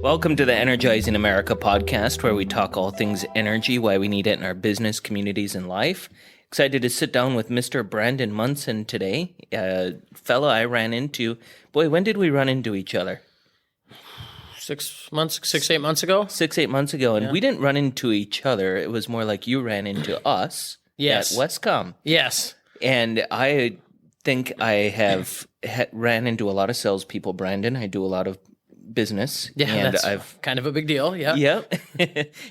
Welcome to the Energizing America Podcast, where we talk all things energy, why we need it in our business, communities, and life. Excited to sit down with Mr. Brandon Monson today, a fella I ran into. Boy, when did we run into each other? 6 months, 8 months ago? 8 months ago, and we didn't run into each other. It was more like you ran into us at Westcom. Yes. And I think I have ran into a lot of salespeople, Brandon. I do a lot of business. Yeah, and that's I've kind of a big deal. Yeah. Yep.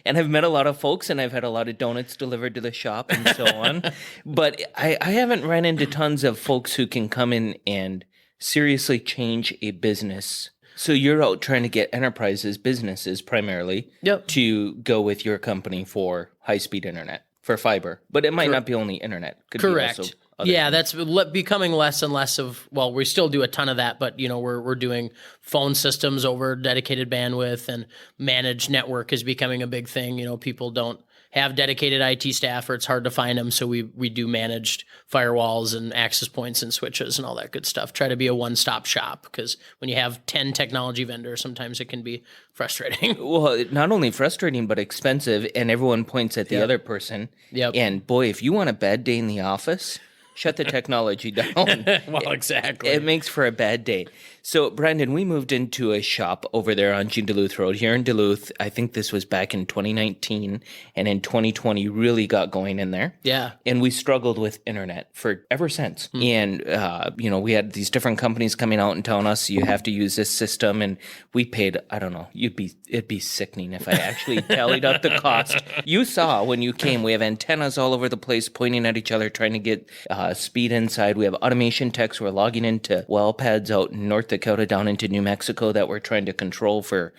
And I've met a lot of folks, and I've had a lot of donuts delivered to the shop and so on. But I haven't ran into tons of folks who can come in and seriously change a business. So you're out trying to get enterprises, businesses primarily, to go with your company for high-speed internet, for fiber. But it might not be only internet. Could Correct. Be also other things. That's becoming less and less of, well, we still do a ton of that, but, we're doing phone systems over dedicated bandwidth, and managed network is becoming a big thing. People don't have dedicated IT staff, or it's hard to find them. So we do managed firewalls and access points and switches and all that good stuff. Try to be a one-stop shop, because when you have 10 technology vendors, sometimes it can be frustrating. Well, not only frustrating, but expensive, and everyone points at the other person. Yep. And boy, if you want a bad day in the office, shut the technology down. Well, exactly. It makes for a bad day. So, Brandon, we moved into a shop over there on Jean Duluth Road here in Duluth. I think this was back in 2019, and in 2020 really got going in there. Yeah. And we struggled with internet for ever since. And, we had these different companies coming out and telling us you have to use this system, and we paid, I don't know, it'd be sickening if I actually tallied up the cost. You saw when you came, we have antennas all over the place pointing at each other, trying to get speed inside. We have automation techs. We're logging into well pads out in North Dakota down into New Mexico that we're trying to control for,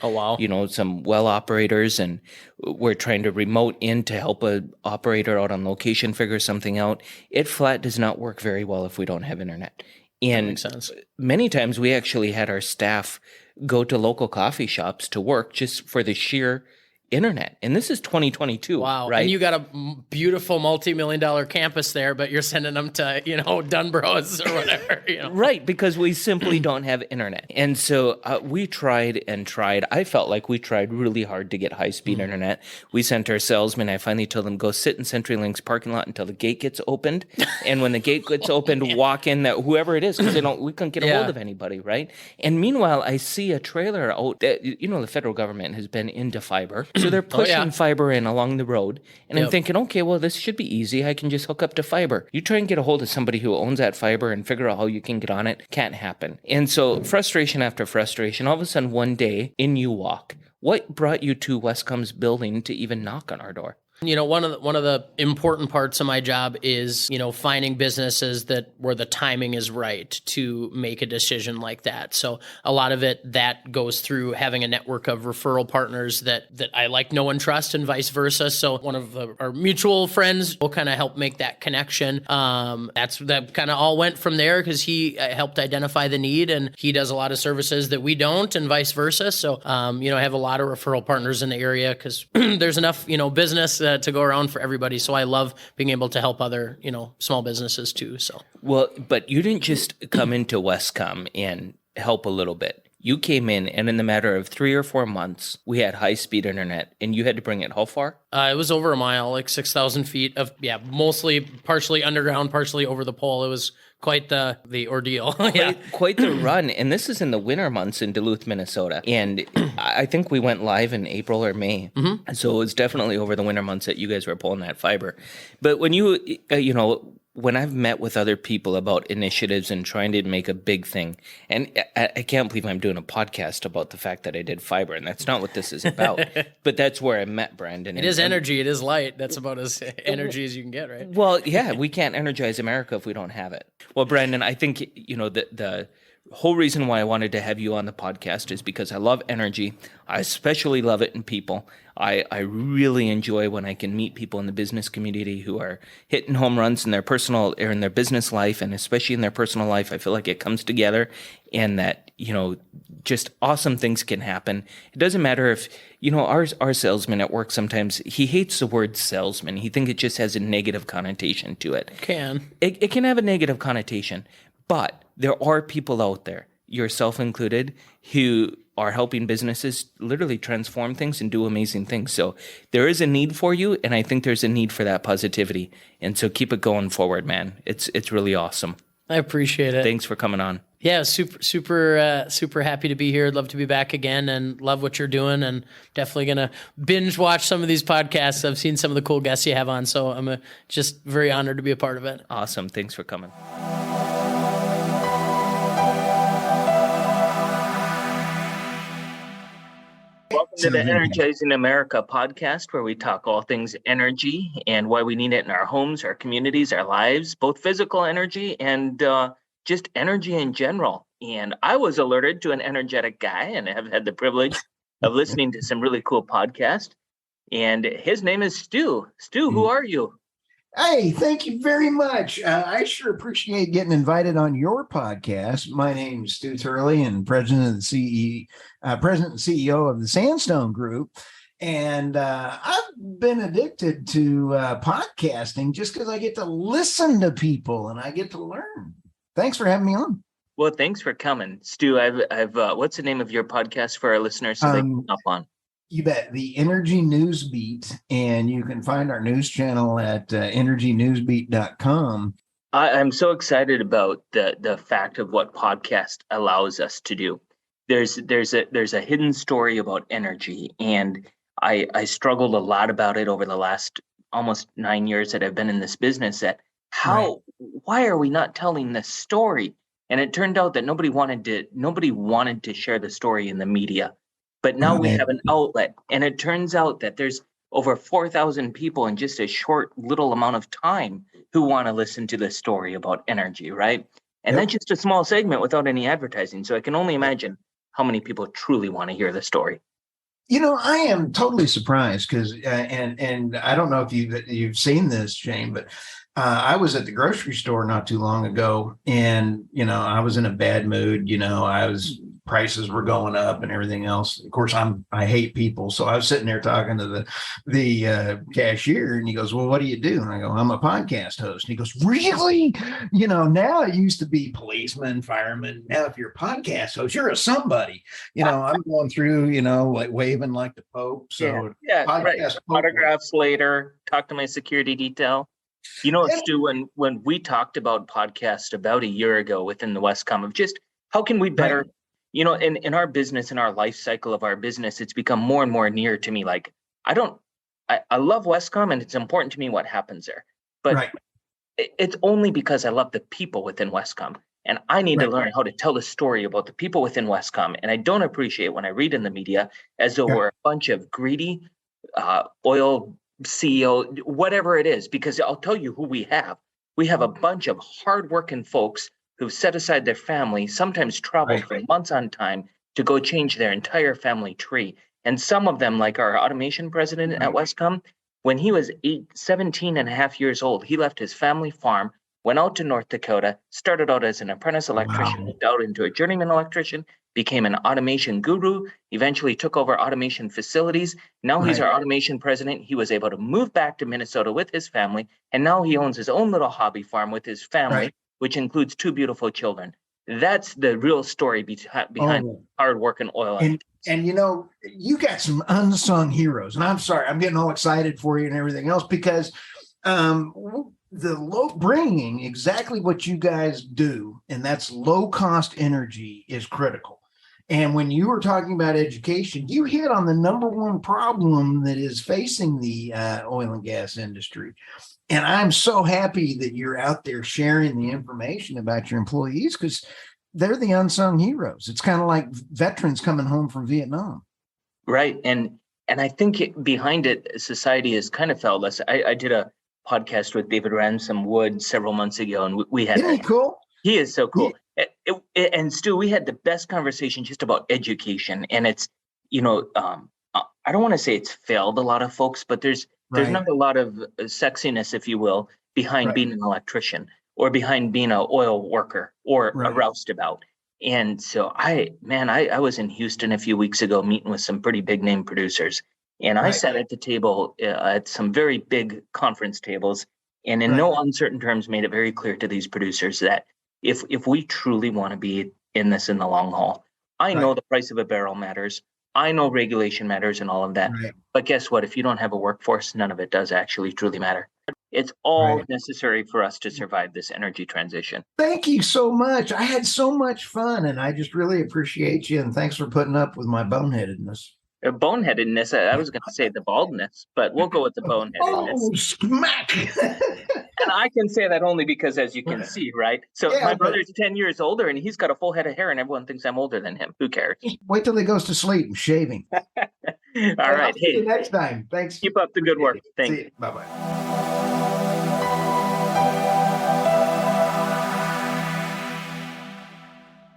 some well operators. And we're trying to remote in to help a operator out on location figure something out. It flat does not work very well if we don't have internet. And that makes sense. Many times we actually had our staff go to local coffee shops to work just for the sheer internet. And this is 2022. Wow. Right? And you got a beautiful multi-million-dollar campus there, but you're sending them to, Dunbros or whatever. Right, because we simply don't have internet. And so we tried and tried. I felt like we tried really hard to get high-speed internet. We sent our salesman. I finally told them, go sit in CenturyLink's parking lot until the gate gets opened. And when the gate gets opened, walk in, whoever it is, because we couldn't get a hold of anybody, right? And meanwhile, I see a trailer out that, the federal government has been into fiber. So they're pushing fiber in along the road. And I'm thinking, okay, well, this should be easy. I can just hook up to fiber. You try and get a hold of somebody who owns that fiber and figure out how you can get on it. Can't happen. And so frustration after frustration, all of a sudden one day in you walk. What brought you to Westcom's building to even knock on our door? One of the important parts of my job is, finding businesses where the timing is right to make a decision like that. So a lot of it that goes through having a network of referral partners that I like, know, and trust, and vice versa. So one of our mutual friends will kind of help make that connection. That kind of all went from there, because he helped identify the need, and he does a lot of services that we don't, and vice versa. So, I have a lot of referral partners in the area, because there's enough, business to go around for everybody. So I love being able to help other, small businesses too. So, well, but you didn't just come into Westcom and help a little bit. You came in, and in the matter of 3 or 4 months, we had high-speed internet, and you had to bring it how far? It was over a mile, like 6,000 feet of, mostly partially underground, partially over the pole. It was quite the ordeal. Quite the run. And this is in the winter months in Duluth, Minnesota. And I think we went live in April or May. Mm-hmm. So it was definitely over the winter months that you guys were pulling that fiber. But when when I've met with other people about initiatives and trying to make a big thing, and I can't believe I'm doing a podcast about the fact that I did fiber, and that's not what this is about. But that's where I met Brandon. It is energy. It is light. That's about as energy as you can get, right? Well, yeah, we can't energize America if we don't have it. Well, Brandon, I think, the whole reason why I wanted to have you on the podcast is because I love energy. I especially love it in people. I really enjoy when I can meet people in the business community who are hitting home runs in their personal or in their business life, and especially in their personal life. I feel like it comes together, and that, just awesome things can happen. It doesn't matter if, our salesman at work, sometimes he hates the word salesman. He thinks it just has a negative connotation to it. It can have a negative connotation, but there are people out there yourself included, who are helping businesses literally transform things and do amazing things. So there is a need for you, and I think there's a need for that positivity. And so keep it going forward, man. It's really awesome. I appreciate it. Thanks for coming on. Yeah, super happy to be here. I'd love to be back again and love what you're doing, and definitely going to binge watch some of these podcasts. I've seen some of the cool guests you have on, so I'm just very honored to be a part of it. Awesome. Thanks for coming. Welcome to the Energizing America podcast, where we talk all things energy and why we need it in our homes, our communities, our lives, both physical energy and just energy in general. And I was alerted to an energetic guy and have had the privilege of listening to some really cool podcasts. And his name is Stu. Stu, who are you? Hey, thank you very much. I sure appreciate getting invited on your podcast. My name is Stuart Turley, and president and CEO of the Sandstone Group. And I've been addicted to podcasting just because I get to listen to people and I get to learn. Thanks for having me on. Well, thanks for coming, Stu. I've what's the name of your podcast for our listeners so they can hop on? You bet. The Energy News Beat, and you can find our news channel at energynewsbeat.com. I'm so excited about the fact of what podcast allows us to do. There's a hidden story about energy, and I struggled a lot about it over the last almost 9 years that I've been in this business. Why are we not telling this story? And it turned out that nobody wanted to share the story in the media. But now we have an outlet, and it turns out that there's over 4,000 people in just a short little amount of time who want to listen to this story about energy, right? And that's just a small segment without any advertising. So I can only imagine how many people truly want to hear the story. You know, I am totally surprised because, and I don't know if you've seen this, Shane, but I was at the grocery store not too long ago, and I was in a bad mood. Prices were going up and everything else. Of course, I hate people, so I was sitting there talking to the cashier, and he goes, "Well, what do you do?" And I go, "I'm a podcast host." And he goes, "Really? Now it used to be policeman, fireman. Now if you're a podcast host, you're a somebody." I'm going through, like waving like the Pope. So right. Autographs later. Talk to my security detail. Stu, when we talked about podcast about a year ago within the Westcom of just how can we better. Right. In our business, in our life cycle of our business, it's become more and more near to me. Like, I love Westcom, and it's important to me what happens there. But it's only because I love the people within Westcom. And I need to learn how to tell the story about the people within Westcom. And I don't appreciate when I read in the media as though we're a bunch of greedy oil CEO, whatever it is, because I'll tell you who we have. We have a bunch of hardworking folks who've set aside their family, sometimes traveled for months on time to go change their entire family tree. And some of them, like our automation president at Westcom, when he was 17 and a half years old, he left his family farm, went out to North Dakota, started out as an apprentice electrician, moved out into a journeyman electrician, became an automation guru, eventually took over automation facilities. Now he's our automation president. He was able to move back to Minnesota with his family, and now he owns his own little hobby farm with his family, which includes 2 beautiful children. That's the real story behind hard work and oil. And you got some unsung heroes. And I'm sorry, I'm getting all excited for you and everything else because bringing exactly what you guys do, and that's low cost energy, is critical. And when you were talking about education, you hit on the number one problem that is facing the oil and gas industry. And I'm so happy that you're out there sharing the information about your employees because they're the unsung heroes. It's kind of like veterans coming home from Vietnam. Right. And I think behind it, society has kind of felt less. I did a podcast with David Ransom Wood several months ago, and we had. Isn't he cool? He is so cool. And Stu, we had the best conversation just about education. And it's, I don't want to say it's failed a lot of folks, but there's not a lot of sexiness, if you will, behind being an electrician or behind being an oil worker or a roustabout. And so I was in Houston a few weeks ago meeting with some pretty big name producers. And I sat at the table at some very big conference tables and in no uncertain terms made it very clear to these producers that if we truly want to be in this in the long haul. I know Right. the price of a barrel matters. I know regulation matters and all of that. Right. But guess what? If you don't have a workforce, none of it does actually truly matter. It's all Right. necessary for us to survive this energy transition. Thank you so much. I had so much fun, and I just really appreciate you. And thanks for putting up with my boneheadedness. Boneheadedness, I was going to say the baldness, but we'll go with the boneheadedness. Oh, smack. And I can say that only because, as you can see, right? So Yeah, my but- brother's 10 years older, and he's got a full head of hair, and everyone thinks I'm older than him. Who cares? Wait till he goes to sleep and shaving. All I'll right. see you Hey, next time. Thanks. keep up the good work. Thanks. Bye-bye.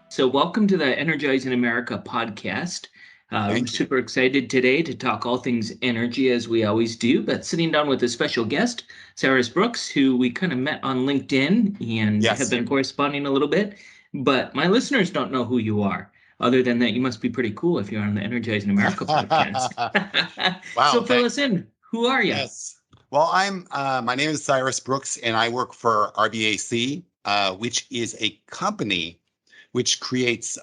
So, welcome to the Energizing America podcast. I'm super excited today to talk all things energy, as we always do, but sitting down with a special guest, Cyrus Brooks, who we kind of met on LinkedIn and have been corresponding a little bit. But my listeners don't know who you are. Other than that, you must be pretty cool if you're on the Energizing America podcast. Wow. So, fill us in. Who are you? Yes. Well, my name is Cyrus Brooks, and I work for RBAC, which is a company which creates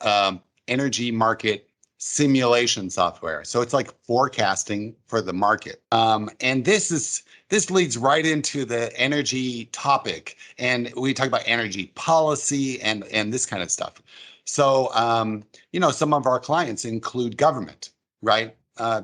energy market simulation software. So it's like forecasting for the market. And this leads right into the energy topic. And we talk about energy policy and this kind of stuff. So, some of our clients include government, right?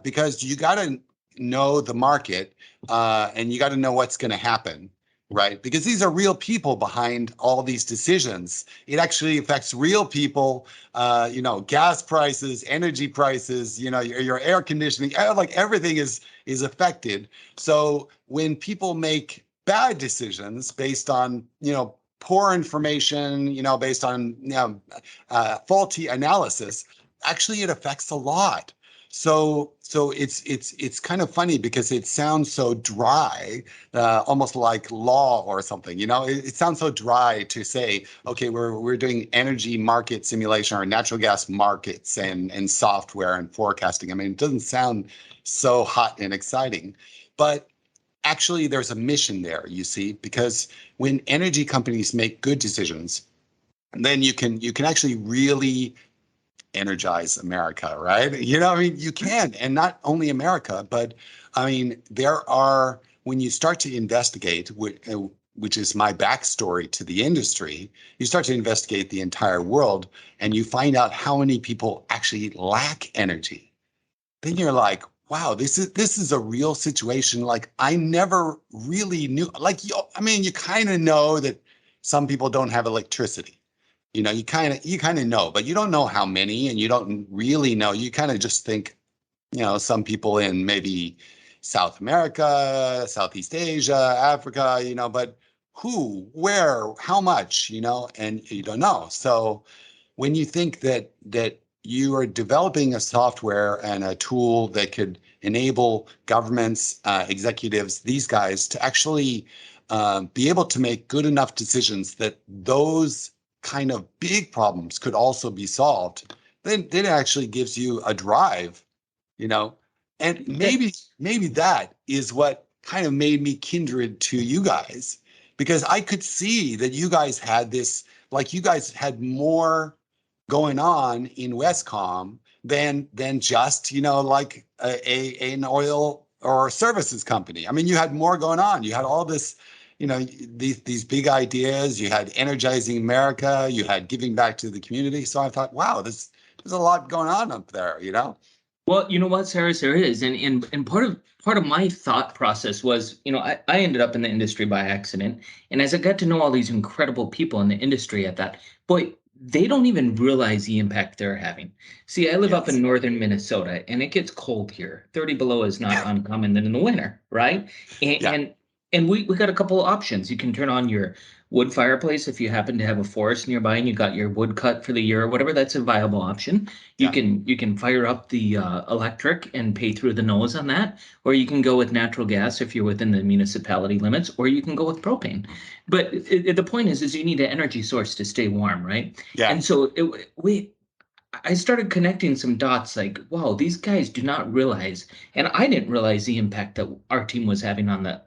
Because you got to know the market and you got to know what's going to happen. Right, because these are real people behind all these decisions. It actually affects real people. Gas prices, energy prices. Your air conditioning, like everything is affected. So when people make bad decisions based on poor information, based on faulty analysis, actually it affects a lot. So it's kind of funny because it sounds so dry, almost like law or something. It sounds so dry to say, okay, we're doing energy market simulation or natural gas markets and software and forecasting. I mean, it doesn't sound so hot and exciting, but actually there's a mission there, you see, because when energy companies make good decisions, then you can actually really energize America, right? You can, and not only America, but when you start to investigate, which is my backstory to the industry, you start to investigate the entire world and you find out how many people actually lack energy. Then you're like, wow, this is a real situation. Like I never really knew, you kind of know that some people don't have electricity. You kind of know, but you don't know how many, and you don't really know. You kind of just think, some people in maybe South America, Southeast Asia, Africa, but who, where, how much, and you don't know. So when you think that you are developing a software and a tool that could enable governments, executives, these guys to actually be able to make good enough decisions that those kind of big problems could also be solved, then it actually gives you a drive, and maybe that is what kind of made me kindred to you guys, because I could see that you guys had this, like you guys had more going on in Westcom than just, like an oil or services company. I mean, you had more going on. You had all this, these big ideas. You had Energizing America. You had giving back to the community. So I thought, wow, there's a lot going on up there, Well, you know what, Cyrus, there is, and part of my thought process was, I ended up in the industry by accident, and as I got to know all these incredible people in the industry, I thought, boy, they don't even realize the impact they're having. See, I live up in northern Minnesota, and it gets cold here. 30 below is not uncommon in the winter, right? And we got a couple of options. You can turn on your wood fireplace if you happen to have a forest nearby and you got your wood cut for the year or whatever. That's a viable option. You can fire up the electric and pay through the nose on that, or you can go with natural gas if you're within the municipality limits, or you can go with propane. But the point is you need an energy source to stay warm, right? Yeah. And so I started connecting some dots like, wow, these guys do not realize, and I didn't realize the impact that our team was having on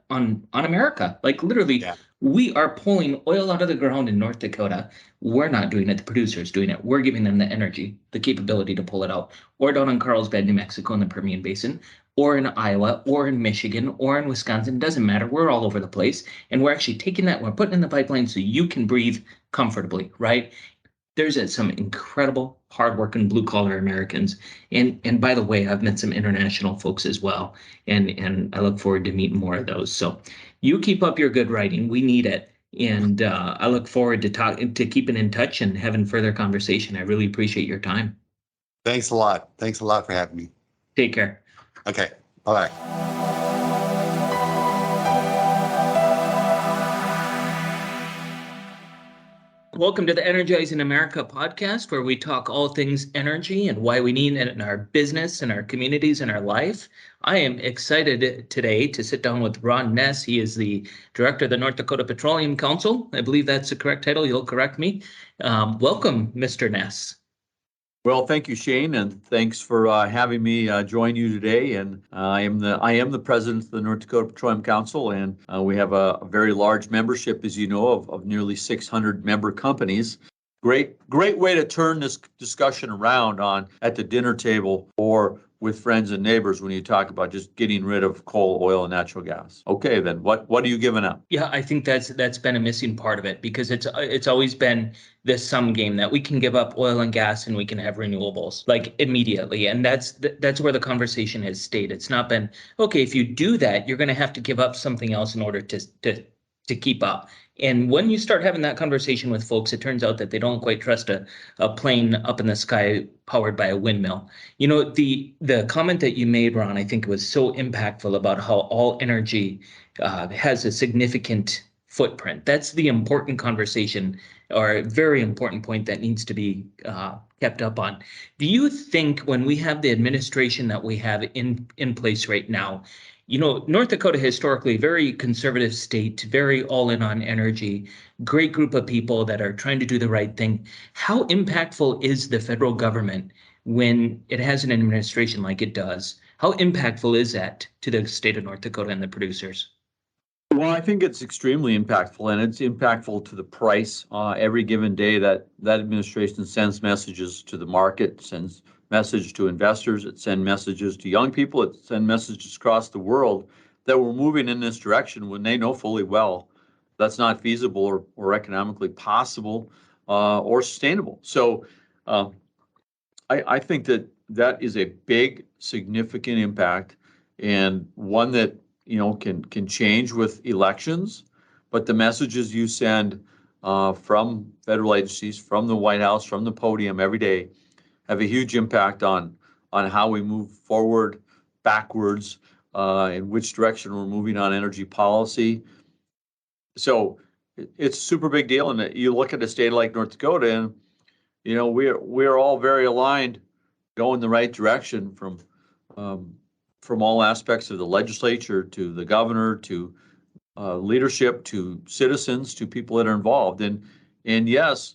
America. Like literally, We are pulling oil out of the ground in North Dakota. We're not doing it. The producer's doing it. We're giving them the energy, the capability to pull it out. Or down in Carlsbad, New Mexico in the Permian Basin, or in Iowa, or in Michigan, or in Wisconsin. Doesn't matter. We're all over the place. And we're actually taking that, we're putting it in the pipeline so you can breathe comfortably, right? There's some incredible hardworking blue collar Americans. And by the way, I've met some international folks as well. And I look forward to meeting more of those. So you keep up your good writing. We need it. And I look forward to keeping in touch and having further conversation. I really appreciate your time. Thanks a lot. Thanks a lot for having me. Take care. Okay. Bye-bye. Welcome to the Energizing America podcast, where we talk all things energy and why we need it in our business and our communities and our life. I am excited today to sit down with Ron Ness. He is the director of the North Dakota Petroleum Council. I believe that's the correct title. You'll correct me. Welcome, Mr. Ness. Well, thank you, Shane, and thanks for having me join you today. And I am the president of the North Dakota Petroleum Council, and we have a very large membership, as you know, of nearly 600 member companies. Great way to turn this discussion around at the dinner table or with friends and neighbors when you talk about just getting rid of coal, oil, and natural gas. Okay, then what are you giving up? Yeah, I think that's been a missing part of it, because it's always been this sum game that we can give up oil and gas and we can have renewables like immediately, and that's where the conversation has stayed. It's not been, okay, if you do that, you're going to have to give up something else in order to keep up. And when you start having that conversation with folks, it turns out that they don't quite trust a plane up in the sky powered by a windmill. You know, the comment that you made, Ron, I think was so impactful about how all energy has a significant footprint. That's the important conversation, or a very important point that needs to be kept up on. Do you think when we have the administration that we have in place right now, you know, North Dakota historically, very conservative state, very all in on energy, great group of people that are trying to do the right thing. How impactful is the federal government when it has an administration like it does? How impactful is that to the state of North Dakota and the producers? Well, I think it's extremely impactful, and it's impactful to the price. Every given day that administration sends messages to the market, sends message to investors, it sends messages to young people, it sends messages across the world that we're moving in this direction when they know fully well that's not feasible or economically possible or sustainable. So I think that is a big, significant impact, and one that can change with elections, but the messages you send from federal agencies, from the White House, from the podium every day have a huge impact on how we move forward, backwards, in which direction we're moving on energy policy. So it's a super big deal. And you look at a state like North Dakota, and we're all very aligned, going the right direction from all aspects of the legislature to the governor to leadership to citizens to people that are involved. And yes,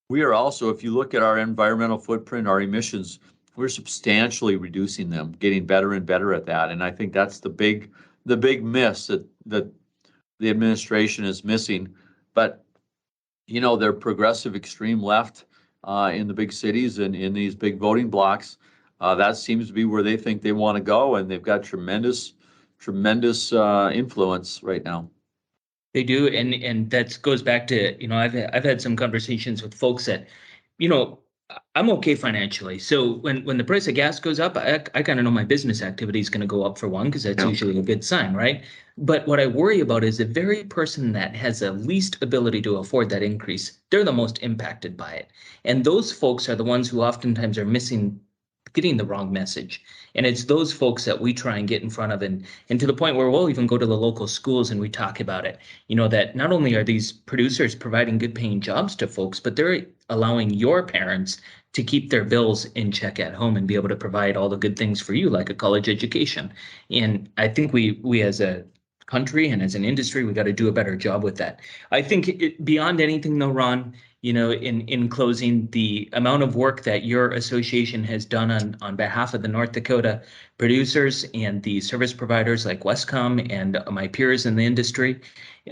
we are also, if you look at our environmental footprint, our emissions, we're substantially reducing them, getting better and better at that. And I think that's the big miss that the administration is missing. But they're progressive extreme left in the big cities and in these big voting blocks. That seems to be where they think they want to go, and they've got tremendous influence right now. They do, and that goes back to, I've had some conversations with folks that, I'm okay financially. So when the price of gas goes up, I kind of know my business activity is going to go up, for one, because that's usually a good sign, right? But what I worry about is the very person that has the least ability to afford that increase, they're the most impacted by it. And those folks are the ones who oftentimes are getting the wrong message. And it's those folks that we try and get in front of, and to the point where we'll even go to the local schools and we talk about it, that not only are these producers providing good paying jobs to folks, but they're allowing your parents to keep their bills in check at home and be able to provide all the good things for you, like a college education. And I think we as a country and as an industry, we got to do a better job with that. I think beyond anything though, Ron, in closing, the amount of work that your association has done on behalf of the North Dakota producers and the service providers like Westcom and my peers in the industry,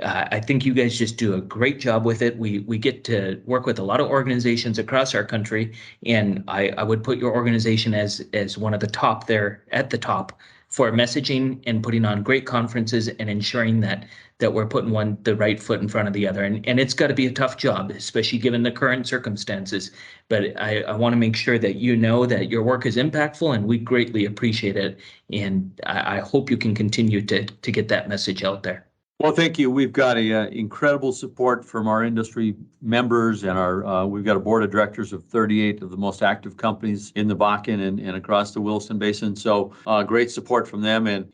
I think you guys just do a great job with it. We get to work with a lot of organizations across our country, and I would put your organization as one of the top there at the top for messaging and putting on great conferences and ensuring that we're putting the right foot in front of the other. And it's got to be a tough job, especially given the current circumstances. But I want to make sure that you know that your work is impactful, and we greatly appreciate it. And I hope you can continue to get that message out there. Well, thank you. We've got incredible support from our industry members, and we've got a board of directors of 38 of the most active companies in the Bakken and across the Williston Basin. So great support from them. And,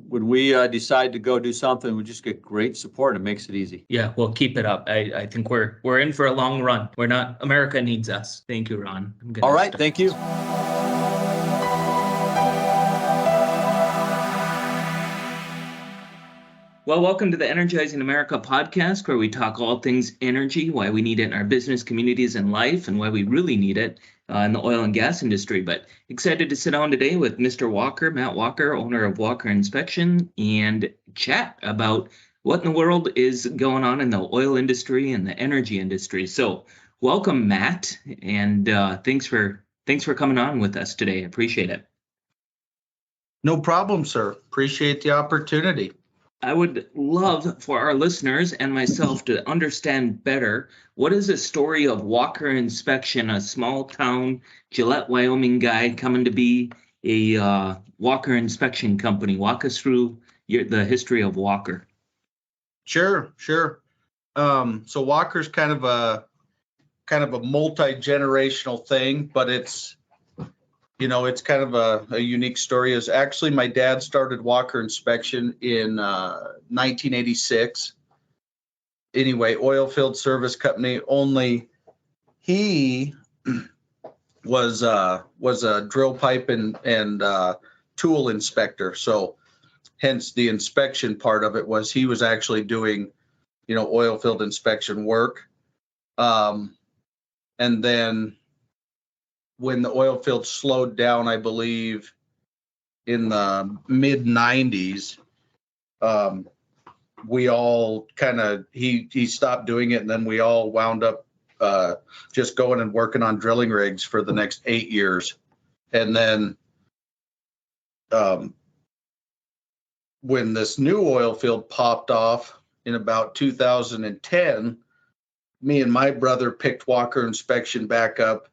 when we decide to go do something, we just get great support. It makes it easy. Yeah, well, keep it up. I think we're in for a long run. America needs us. Thank you, Ron. All right. Thank you. Well, welcome to the Energizing America podcast, where we talk all things energy, why we need it in our business, communities, and life, and why we really need it in the oil and gas industry. But excited to sit down today with Mr. Walker, Matt Walker, owner of Walker Inspection, and chat about what in the world is going on in the oil industry and the energy industry. So welcome, Matt, and thanks for coming on with us today. I appreciate it. No problem, sir. Appreciate the opportunity. I would love for our listeners and myself to understand better, what is the story of Walker Inspection, a small town Gillette, Wyoming guy coming to be a Walker Inspection company? Walk us through the history of Walker. Sure. So Walker's kind of a multi-generational thing, but it's kind of a unique story. Is actually my dad started Walker Inspection in 1986. Anyway, oil field service company. Only he was a drill pipe and tool inspector. So hence the inspection part of it was he was actually doing, oil field inspection work. And then when the oil field slowed down, I believe in the mid 90s, we all he stopped doing it. And then we all wound up just going and working on drilling rigs for the next 8 years. And then when this new oil field popped off in about 2010, me and my brother picked Walker Inspection back up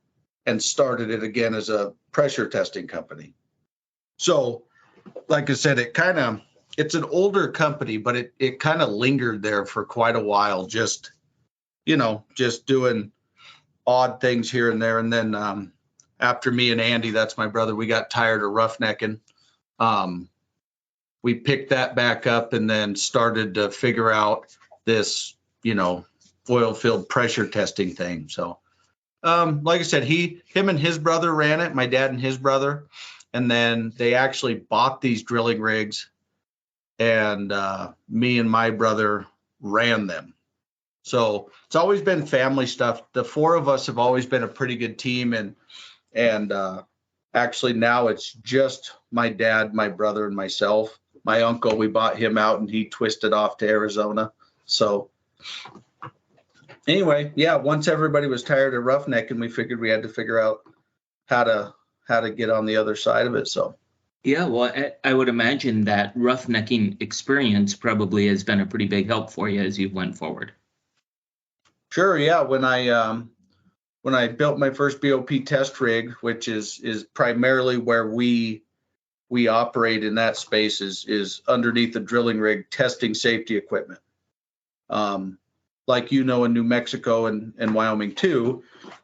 and started it again as a pressure testing company. So, like I said, it's an older company, but it kind of lingered there for quite a while, just doing odd things here and there. And then after me and Andy, that's my brother, we got tired of roughnecking. We picked that back up and then started to figure out this, oil field pressure testing thing. So, like I said, him and his brother ran it, my dad and his brother, and then they actually bought these drilling rigs, and me and my brother ran them. So it's always been family stuff. The four of us have always been a pretty good team, and actually now it's just my dad, my brother, and myself. My uncle, we bought him out, and he twisted off to Arizona. So anyway, yeah, once everybody was tired of roughnecking, we figured we had to figure out how to get on the other side of it. So yeah, well, I would imagine that roughnecking experience probably has been a pretty big help for you as you went forward. Sure, yeah. When I built my first BOP test rig, which is primarily where we operate in that space, is underneath the drilling rig testing safety equipment. Like in New Mexico and Wyoming too,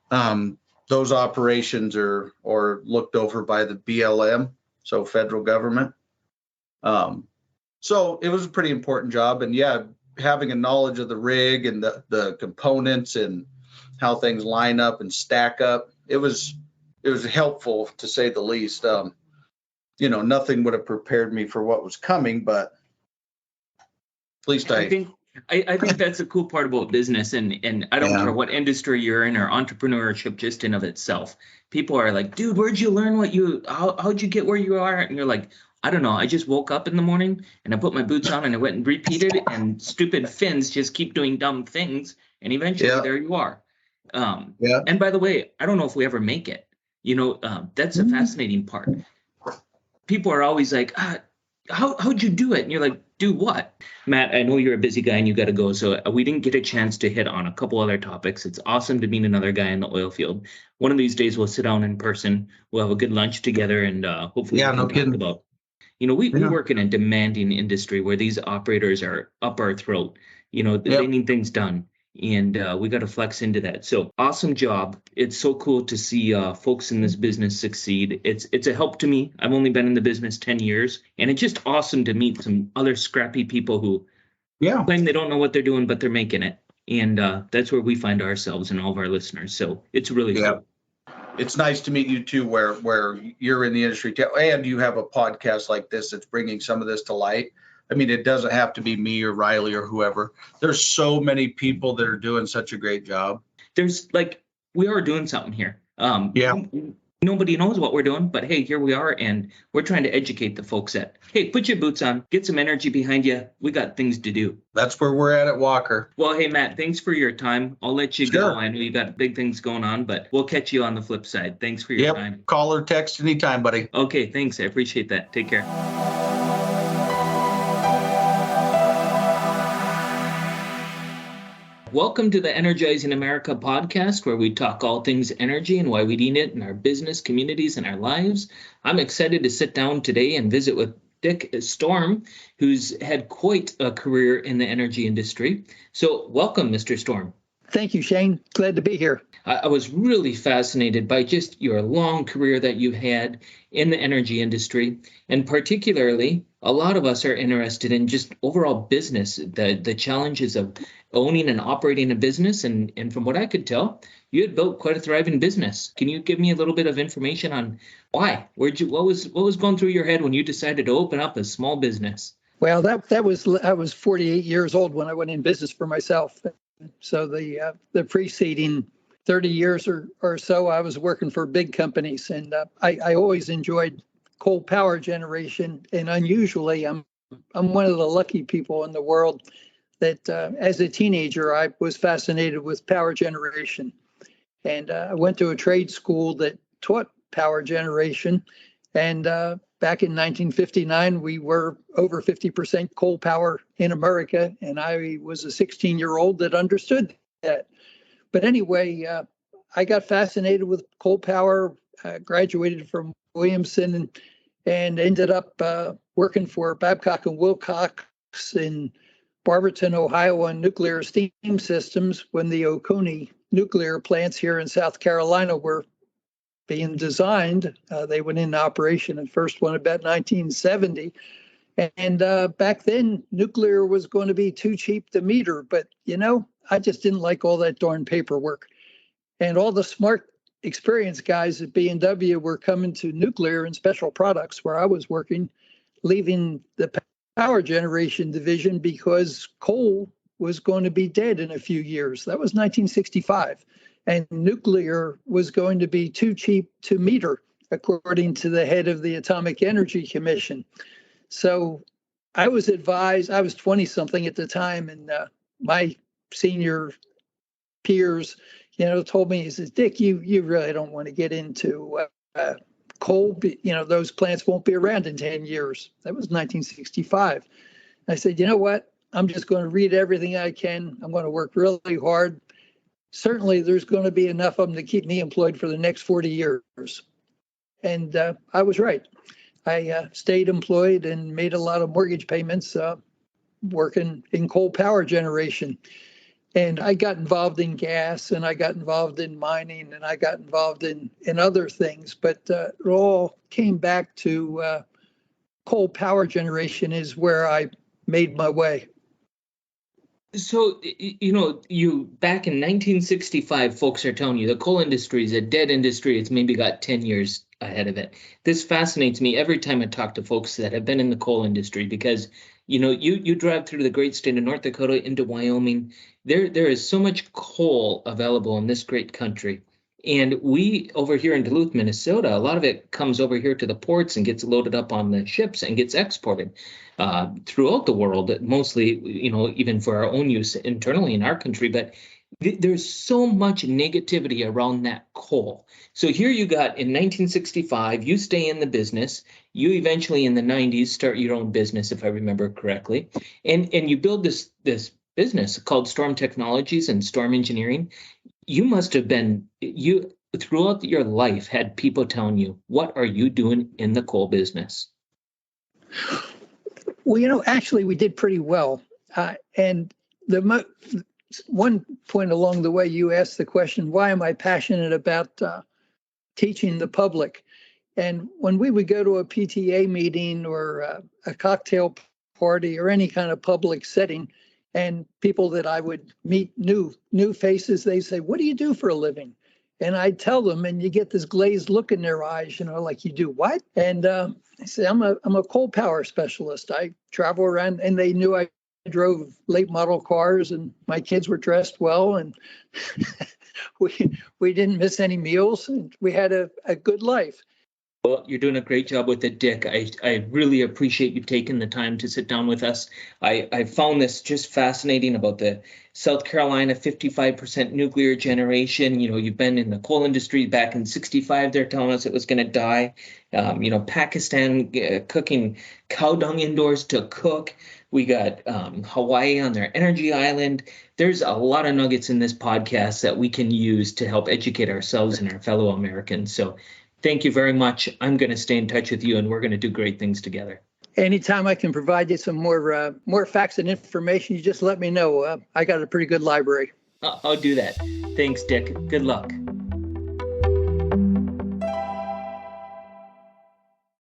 those operations are looked over by the BLM, so federal government. So it was a pretty important job, and yeah, having a knowledge of the rig and the components and how things line up and stack up, it was helpful to say the least. Nothing would have prepared me for what was coming, but Please I stay. think I think that's the cool part about business, and I don't Yeah. care what industry you're in or entrepreneurship just in of itself. People are like, dude, where'd you learn how'd you get where you are? And you're like, I don't know. I just woke up in the morning and I put my boots on and I went and repeated it, and stupid Finns just keep doing dumb things, and eventually Yeah. there you are. Yeah. And by the way, I don't know if we ever make it. That's a fascinating part. People are always like, how'd you do it? And you're like, do what? Matt, I know you're a busy guy and you got to go. So we didn't get a chance to hit on a couple other topics. It's awesome to meet another guy in the oil field. One of these days we'll sit down in person. We'll have a good lunch together, and hopefully Yeah, we no can talk kidding. about, we Yeah. work in a demanding industry where these operators are up our throat. They Yep. need things done. And we got to flex into that. So awesome job. It's so cool to see folks in this business succeed. It's a help to me. I've only been in the business 10 years, and it's just awesome to meet some other scrappy people who Yeah. claim they don't know what they're doing, but they're making it. And that's where we find ourselves and all of our listeners. So it's really Yeah. cool. It's nice to meet you too, where you're in the industry and you have a podcast like this that's bringing some of this to light. I mean, it doesn't have to be me or Riley or whoever. There's so many people that are doing such a great job. There's we are doing something here. Yeah. Nobody knows what we're doing, but hey, here we are, and we're trying to educate the folks that, hey, put your boots on, get some energy behind you. We got things to do. That's where we're at Walker. Well, hey, Matt, thanks for your time. I'll let you Sure. go. I know you got big things going on, but we'll catch you on the flip side. Thanks for your time. Call or text anytime, buddy. Okay, thanks. I appreciate that. Take care. Welcome to the Energizing America podcast, where we talk all things energy and why we need it in our business, communities, and our lives. I'm excited to sit down today and visit with Dick Storm, who's had quite a career in the energy industry. So welcome, Mr. Storm. Thank you, Shane. Glad to be here. I was really fascinated by just your long career that you've had in the energy industry, and particularly a lot of us are interested in just overall business, the challenges of owning and operating a business. And from what I could tell, you had built quite a thriving business. Can you give me a little bit of information on why? What was going through your head when you decided to open up a small business? Well, I was 48 years old when I went in business for myself. So the preceding 30 years or so, I was working for big companies, and I always enjoyed coal power generation. And unusually, I'm one of the lucky people in the world that as a teenager, I was fascinated with power generation. And I went to a trade school that taught power generation. And back in 1959, we were over 50% coal power in America. And I was a 16-year-old that understood that. But anyway, I got fascinated with coal power, graduated from Williamson, and ended up working for Babcock and Wilcox in Barberton, Ohio, on nuclear steam systems when the Oconee nuclear plants here in South Carolina were being designed. They went into operation, the first one about 1970. And back then, nuclear was going to be too cheap to meter. But, I just didn't like all that darn paperwork. And all the smart, experienced guys at B&W were coming to nuclear and special products where I was working, leaving the power generation division because coal was going to be dead in a few years. That was 1965. And nuclear was going to be too cheap to meter, according to the head of the Atomic Energy Commission. So I was advised, I was 20 something at the time, and my senior peers, told me, he says, Dick, you really don't want to get into coal. Those plants won't be around in 10 years. That was 1965. I said, you know what? I'm just going to read everything I can. I'm going to work really hard. Certainly, there's going to be enough of them to keep me employed for the next 40 years. And I was right. I stayed employed and made a lot of mortgage payments working in coal power generation. And I got involved in gas, and I got involved in mining, and I got involved in other things. But it all came back to coal power generation is where I made my way. So, you back in 1965, folks are telling you the coal industry is a dead industry. It's maybe got 10 years ahead of it. This fascinates me every time I talk to folks that have been in the coal industry because You drive through the great state of North Dakota into Wyoming. There is so much coal available in this great country. And we over here in Duluth, Minnesota, a lot of it comes over here to the ports and gets loaded up on the ships and gets exported throughout the world, mostly, even for our own use internally in our country. But there's so much negativity around that coal. So here you got in 1965, you stay in the business. You eventually in the 90s start your own business, if I remember correctly. And you build this business called Storm Technologies and Storm Engineering. You must have you throughout your life had people telling you, what are you doing in the coal business? Well, actually, we did pretty well. And one point along the way, you asked the question, why am I passionate about teaching the public? And when we would go to a PTA meeting or a cocktail party or any kind of public setting, and people that I would meet, new faces, they say, what do you do for a living? And I'd tell them, and you get this glazed look in their eyes, like, you do what? And I say, I'm a coal power specialist. I travel around, and they knew I drove late model cars, and my kids were dressed well, and we didn't miss any meals, and we had a good life. Well, you're doing a great job with it, Dick. I really appreciate you taking the time to sit down with us. I found this just fascinating about the South Carolina 55% nuclear generation. You've been in the coal industry back in 65. They're telling us it was going to die. Pakistan cooking cow dung indoors to cook. We got Hawaii on their energy island. There's a lot of nuggets in this podcast that we can use to help educate ourselves and our fellow Americans. So thank you very much. I'm going to stay in touch with you, and we're going to do great things together. Anytime I can provide you some more facts and information, you just let me know. I got a pretty good library. I'll do that. Thanks, Dick. Good luck.